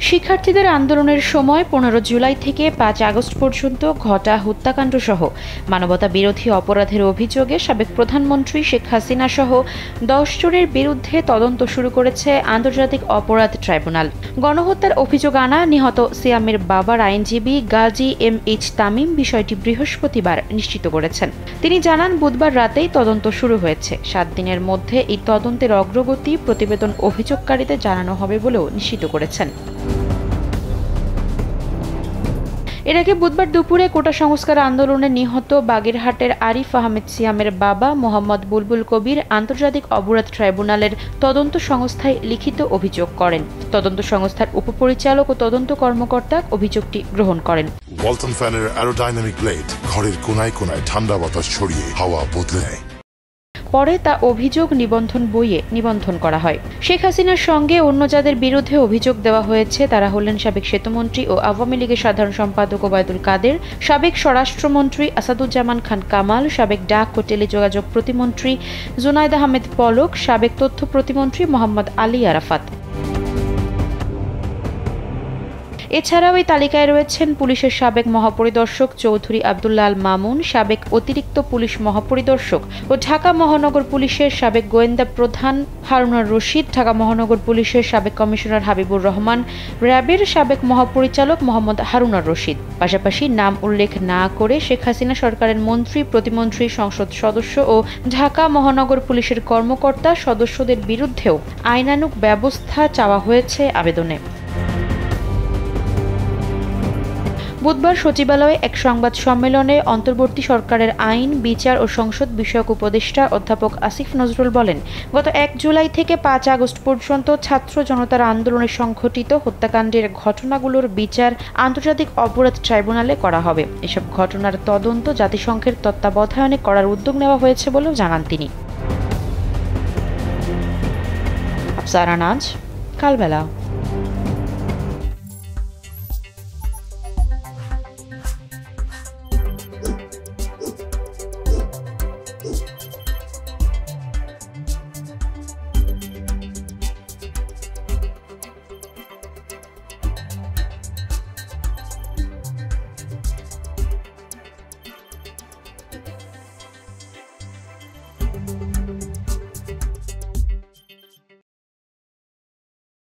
শিক্ষার্থীদের আন্দোলনের সময় 15 জুলাই থেকে 5 আগস্ট পর্যন্ত ঘটা হত্যাকাণ্ড সহ মানবতা বিরোধী অপরাধের অভিযোগে সাবেক প্রধানমন্ত্রী শেখ হাসিনা সহ 10 জনের বিরুদ্ধে তদন্ত শুরু করেছে আন্তর্জাতিক অপরাধ ট্রাইব্যুনাল। গণহত্যার অভিযোগ আনা নিহত সিয়ামের বাবার আইনজীবী গাজী এম.এইচ. তামিম বিষয়টি বৃহস্পতিবার নিশ্চিত করেছেন। তিনি জানান, বুধবার রাতেই তদন্ত শুরু হয়েছে। 7 দিনের মধ্যে এই তদন্তের অগ্রগতি প্রতিবেদন অভিযোগকারীদের জানানো হবে বলেও নিশ্চিত করেছেন। এর আগে বুধবার দুপুরে কোটা সংস্কার আন্দোলনে নিহত বাগেরহাটের আরিফ আহমেদ সিয়ামের বাবা মোহাম্মদ বুলবুল কবির আন্তর্জাতিক অপরাধ ট্রাইব্যুনালের তদন্ত সংস্থায় লিখিত অভিযোগ করেন। তদন্ত সংস্থার উপপরিচালক ও তদন্ত কর্মকর্তা অভিযোগটি গ্রহণ করেন। ওয়ালটন ফ্যানের অ্যারোডাইনামিক ব্লেড ঘরের কোনায় কোনায় ঠান্ডা বাতাস ছড়িয়ে হাওয়া বদলে দেয়। পরে তা অভিযোগ নিবন্ধন বইয়ে নিবন্ধন করা হয়। শেখ হাসিনার সঙ্গে অন্য যাদের বিরুদ্ধে অভিযোগ দেওয়া হয়েছে তারা হলেন সাবেক সেতুমন্ত্রী ও আওয়ামী লীগের সাধারণ সম্পাদক ওবায়দুল কাদের, সাবেক স্বরাষ্ট্রমন্ত্রী আসাদুজ্জামান খান কামাল, সাবেক ডাক ও টেলিযোগাযোগ প্রতিমন্ত্রী জুনাইদ আহমেদ পলক, সাবেক তথ্য প্রতিমন্ত্রী মোহাম্মদ আলী আরাফাত। এছাড়াও এই তালিকায় রয়েছেন পুলিশের সাবেক মহাপরিদর্শক চৌধুরী আব্দুল্লাহ আল মামুন, সাবেক অতিরিক্ত পুলিশ মহাপরিদর্শক ও ঢাকা মহানগর পুলিশের সাবেক গোয়েন্দা প্রধান হারুনার রশিদ, ঢাকা মহানগর পুলিশের সাবেক কমিশনার হাবিবুর রহমান, র্যাবের সাবেক মহাপরিচালক মোহাম্মদ হারুনার রশিদ। পাশাপাশি নাম উল্লেখ না করে শেখ হাসিনা সরকারের মন্ত্রী, প্রতিমন্ত্রী, সংসদ সদস্য ও ঢাকা মহানগর পুলিশের কর্মকর্তা সদস্যদের বিরুদ্ধেও আইনানুগ ব্যবস্থা চাওয়া হয়েছে আবেদনে। বুধবার সচিবালয়ে এক সংবাদ সম্মেলনে অন্তর্বর্তী সরকারের আইন, বিচার ও সংসদ বিষয়ক উপদেষ্টা অধ্যাপক আসিফ নজরুল বলেন, গত 1 জুলাই থেকে 5 আগস্ট পর্যন্ত ছাত্র জনতার আন্দোলনে সংঘটিত হত্যাকাণ্ডের ঘটনাগুলোর বিচার আন্তর্জাতিক অপরাধ ট্রাইব্যুনালে করা হবে। এসব ঘটনার তদন্ত জাতিসংঘের তত্ত্বাবধানে করার উদ্যোগ নেওয়া হয়েছে বলেও জানান তিনি। আফসারা নাজ, কালবেলা।